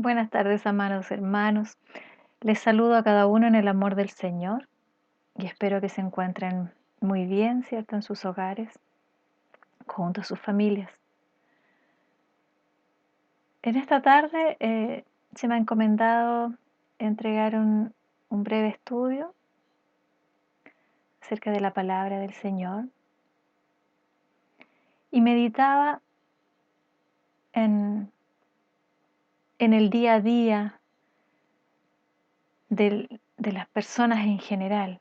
Buenas tardes, amados hermanos. Les saludo a cada uno en el amor del Señor y espero que se encuentren muy bien, ¿cierto? En sus hogares, junto a sus familias. En esta tarde se me ha encomendado entregar un breve estudio acerca de la palabra del Señor y meditaba en, en el día a día de las personas en general,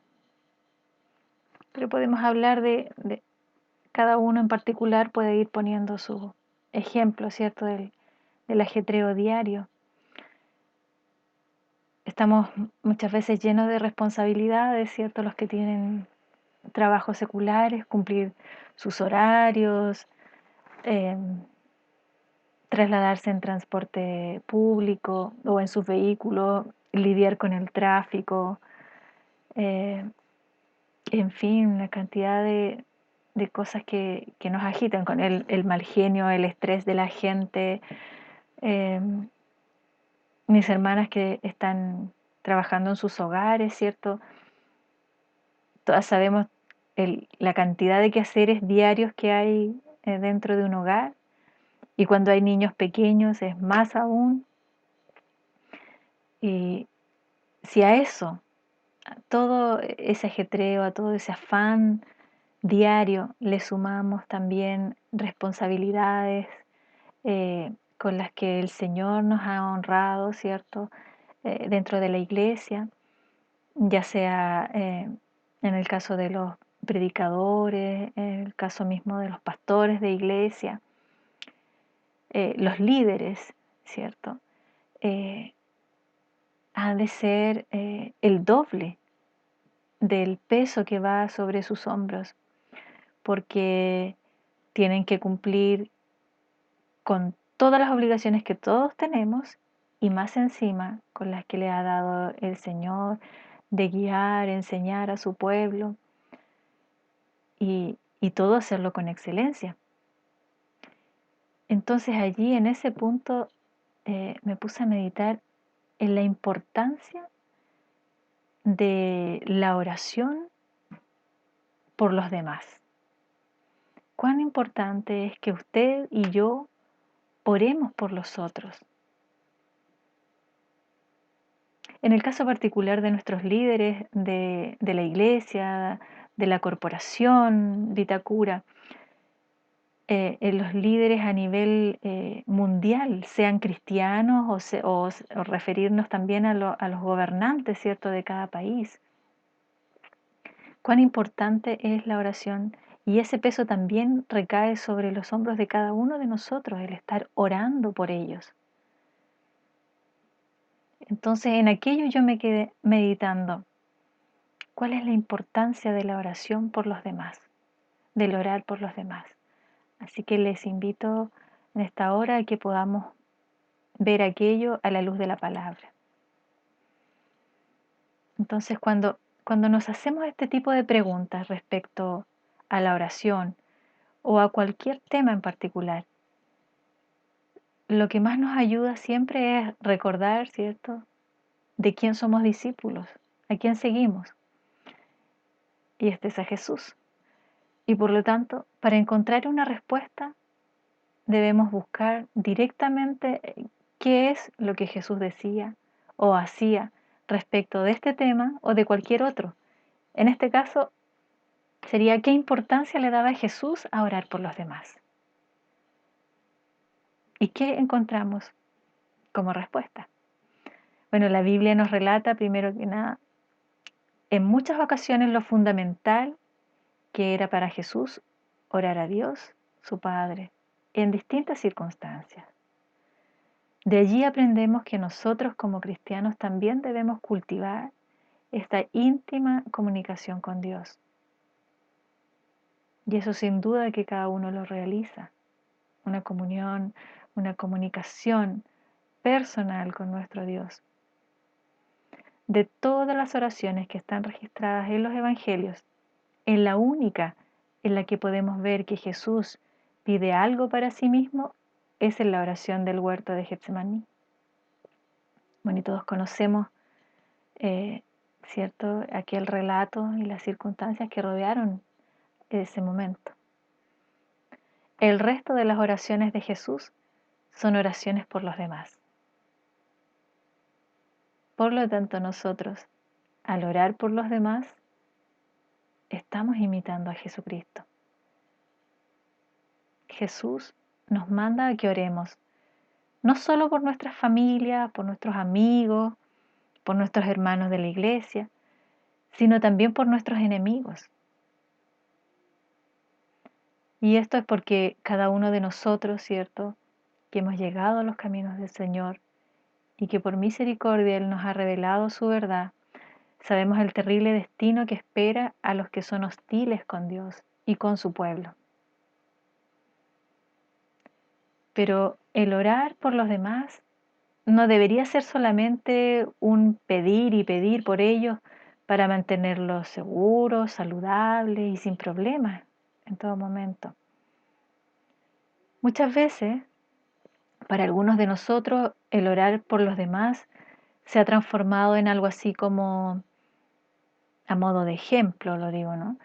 pero podemos hablar de cada uno en particular puede ir poniendo su ejemplo, ¿cierto? Del ajetreo diario. Estamos muchas veces llenos de responsabilidades, ¿cierto? Los que tienen trabajos seculares, cumplir sus horarios, em, trasladarse en transporte público o en sus vehículos, lidiar con el tráfico, eh, en fin, una cantidad de cosas que nos agitan con el mal genio, el estrés de la gente. em, Mis hermanas que están trabajando en sus hogares, ¿cierto? Todas sabemos la cantidad de quehaceres diarios que hay dentro de un hogar y cuando hay niños pequeños es más aún. Y si a eso, a todo ese ajetreo, a todo ese afán diario, le sumamos también responsabilidades con las que el Señor nos ha honrado, ¿cierto? Dentro de la iglesia, ya sea en el caso de los predicadores, en el caso mismo de los pastores de iglesia, los líderes, ¿cierto? Eh, Ha de ser el doble del peso que va sobre sus hombros, porque tienen que cumplir con todas las obligaciones que todos tenemos y más encima con las que le ha dado el Señor de guiar, enseñar a su pueblo y todo hacerlo con excelencia. Entonces allí en ese punto me puse a meditar en la importancia de la oración por los demás. Cuán importante es que usted y yo oremos por los otros. En el caso particular de nuestros líderes de la iglesia, de la corporación Vitacura, en los líderes a nivel mundial, sean cristianos o referirnos también a los gobernantes, ¿cierto?, de cada país. Cuán importante es la oración y ese peso también recae sobre los hombros de cada uno de nosotros, el estar orando por ellos. Entonces en aquello yo me quedé meditando, ¿cuál es la importancia de la oración por los demás, del orar por los demás? Así que les invito en esta hora a que podamos ver aquello a la luz de la palabra. Entonces, cuando nos hacemos este tipo de preguntas respecto a la oración o a cualquier tema en particular, lo que más nos ayuda siempre es recordar, ¿cierto?, de quién somos discípulos, a quién seguimos. Y este es a Jesús. Y por lo tanto, para encontrar una respuesta, debemos buscar directamente qué es lo que Jesús decía o hacía respecto de este tema o de cualquier otro. En este caso, sería qué importancia le daba Jesús a orar por los demás. ¿Y qué encontramos como respuesta? Bueno, la Biblia nos relata, primero que nada, en muchas ocasiones lo fundamental que era para Jesús orar a Dios, su Padre, en distintas circunstancias. De allí aprendemos que nosotros como cristianos también debemos cultivar esta íntima comunicación con Dios. Y eso sin duda que cada uno lo realiza. Una comunión, una comunicación personal con nuestro Dios. De todas las oraciones que están registradas en los evangelios, en la única en la que podemos ver que Jesús pide algo para sí mismo es en la oración del huerto de Getsemaní. Bueno, y todos conocemos, ¿cierto?, aquel relato y las circunstancias que rodearon ese momento. El resto de las oraciones de Jesús son oraciones por los demás. Por lo tanto, nosotros, al orar por los demás, estamos imitando a Jesucristo. Jesús nos manda a que oremos, no solo por nuestras familias, por nuestros amigos, por nuestros hermanos de la iglesia, sino también por nuestros enemigos. Y esto es porque cada uno de nosotros, ¿cierto?, que hemos llegado a los caminos del Señor y que por misericordia Él nos ha revelado su verdad, sabemos el terrible destino que espera a los que son hostiles con Dios y con su pueblo. Pero el orar por los demás no debería ser solamente un pedir y pedir por ellos para mantenerlos seguros, saludables y sin problemas en todo momento. Muchas veces, para algunos de nosotros, el orar por los demás se ha transformado en algo así como a modo de ejemplo, lo digo, ¿no?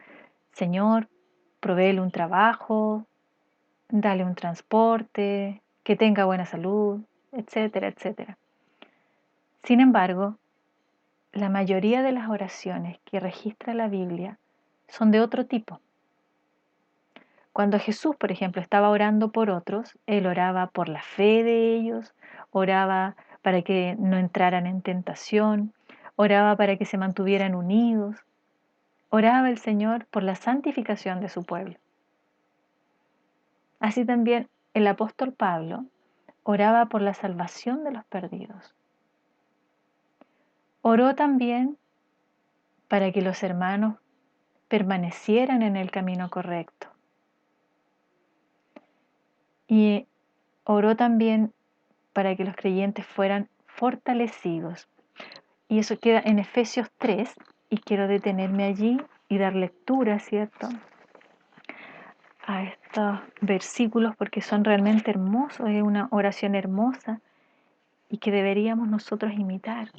Señor, provéele un trabajo, dale un transporte, que tenga buena salud, etcétera, etcétera. Sin embargo, la mayoría de las oraciones que registra la Biblia son de otro tipo. Cuando Jesús, por ejemplo, estaba orando por otros, Él oraba por la fe de ellos, oraba para que no entraran en tentación, oraba para que se mantuvieran unidos, oraba el Señor por la santificación de su pueblo. Así también el apóstol Pablo oraba por la salvación de los perdidos. Oró también para que los hermanos permanecieran en el camino correcto. Y oró también para que los creyentes fueran fortalecidos. Y eso queda en Efesios 3, y quiero detenerme allí y dar lectura, ¿cierto?, a estos versículos porque son realmente hermosos, es una oración hermosa y que deberíamos nosotros imitar.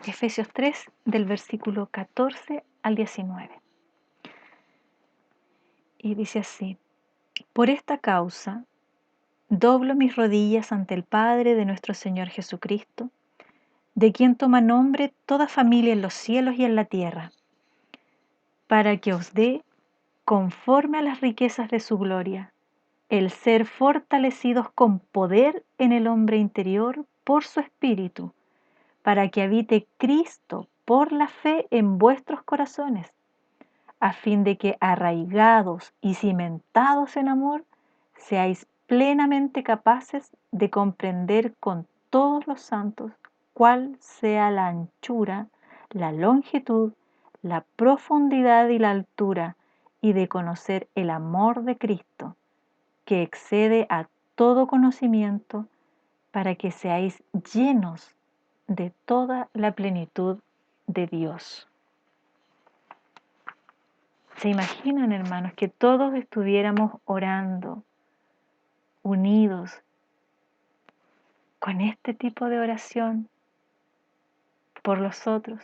Efesios 3, del versículo 14 al 19. Y dice así: Por esta causa doblo mis rodillas ante el Padre de nuestro Señor Jesucristo, de quien toma nombre toda familia en los cielos y en la tierra, para que os dé, conforme a las riquezas de su gloria, el ser fortalecidos con poder en el hombre interior por su Espíritu, para que habite Cristo por la fe en vuestros corazones, a fin de que, arraigados y cimentados en amor, seáis plenamente capaces de comprender con todos los santos cuál sea la anchura, la longitud, la profundidad y la altura, y de conocer el amor de Cristo, que excede a todo conocimiento, para que seáis llenos de toda la plenitud de Dios. ¿Se imaginan, hermanos, que todos estuviéramos orando, unidos, con este tipo de oración por los otros,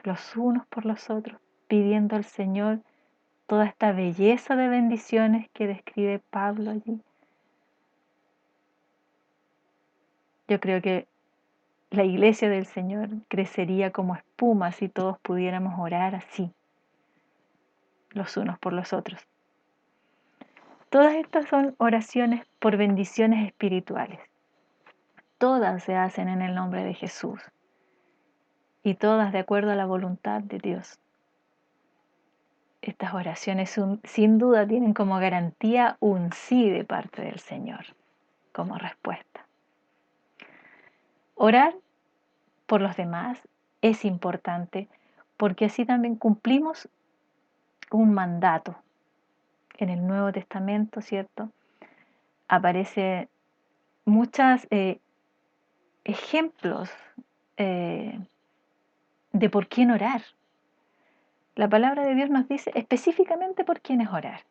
los unos por los otros, pidiendo al Señor toda esta belleza de bendiciones que describe Pablo allí? Yo creo que la iglesia del Señor crecería como espuma si todos pudiéramos orar así, los unos por los otros. Todas estas son oraciones por bendiciones espirituales. Todas se hacen en el nombre de Jesús y todas de acuerdo a la voluntad de Dios. Estas oraciones sin duda tienen como garantía un sí de parte del Señor como respuesta. Orar por los demás es importante porque así también cumplimos un mandato. En el Nuevo Testamento, ¿cierto?, aparece muchos ejemplos eh, de por quién orar. La palabra de Dios nos dice específicamente por quién es orar.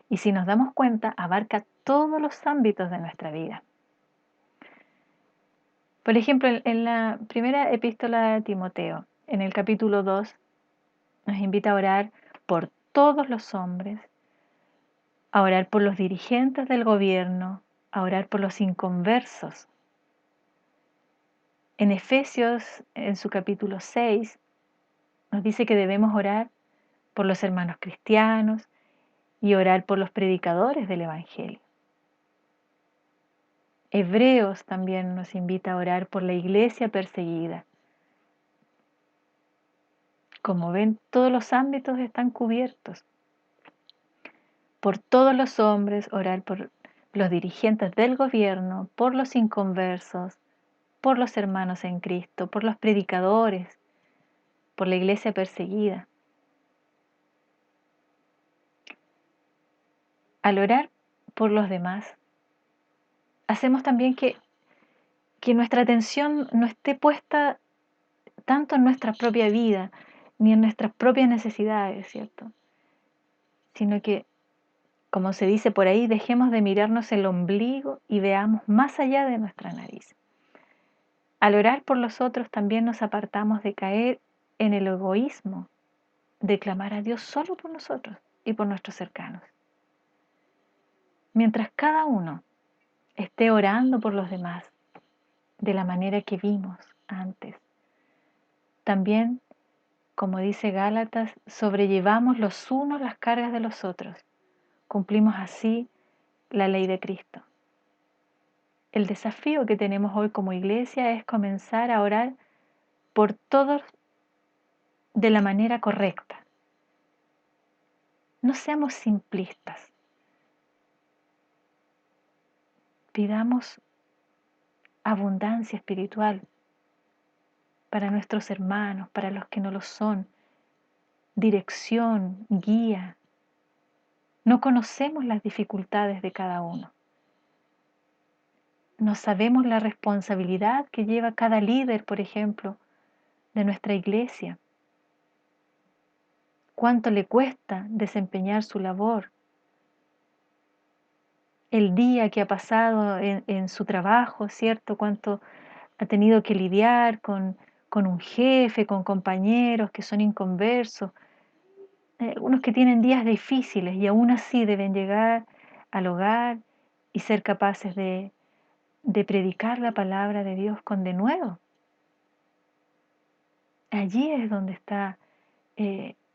Y si nos damos cuenta, abarca todos los ámbitos de nuestra vida. Por ejemplo, en la primera epístola de Timoteo, en el capítulo 2, nos invita a orar por todos los hombres, a orar por los dirigentes del gobierno, a orar por los inconversos. En Efesios, en su capítulo 6, nos dice que debemos orar por los hermanos cristianos y orar por los predicadores del Evangelio. Hebreos también nos invita a orar por la iglesia perseguida. Como ven, todos los ámbitos están cubiertos. Por todos los hombres, orar por los dirigentes del gobierno, por los inconversos, por los hermanos en Cristo, por los predicadores, por la iglesia perseguida. Al orar por los demás, hacemos también que nuestra atención no esté puesta tanto en nuestra propia vida, ni en nuestras propias necesidades, ¿cierto? Sino que, como se dice por ahí, dejemos de mirarnos el ombligo y veamos más allá de nuestra nariz. Al orar por los otros también nos apartamos de caer en el egoísmo, de clamar a Dios solo por nosotros y por nuestros cercanos. Mientras cada uno esté orando por los demás de la manera que vimos antes, también, como dice Gálatas, sobrellevamos los unos las cargas de los otros. Cumplimos así la ley de Cristo. El desafío que tenemos hoy como iglesia es comenzar a orar por todos de la manera correcta. No seamos simplistas. Pidamos abundancia espiritual para nuestros hermanos, para los que no lo son, dirección, guía. No conocemos las dificultades de cada uno. No sabemos la responsabilidad que lleva cada líder, por ejemplo, de nuestra iglesia. Cuánto le cuesta desempeñar su labor. El día que ha pasado en su trabajo, ¿cierto? Cuánto ha tenido que lidiar con un jefe, con compañeros que son inconversos, algunos que tienen días difíciles y aún así deben llegar al hogar y ser capaces de predicar la palabra de Dios con denuedo. Allí es donde está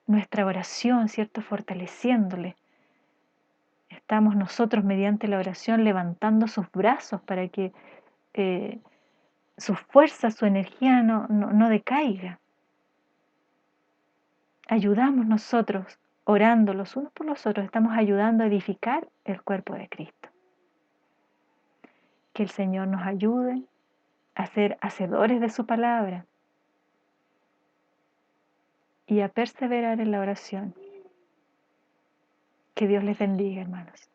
nuestra oración, ¿cierto? Fortaleciéndole. Estamos nosotros mediante la oración levantando sus brazos para que eh, su fuerza, su energía no decaiga. Ayudamos nosotros, orando los unos por los otros, estamos ayudando a edificar el cuerpo de Cristo. Que el Señor nos ayude a ser hacedores de su palabra y a perseverar en la oración. Que Dios les bendiga, hermanos.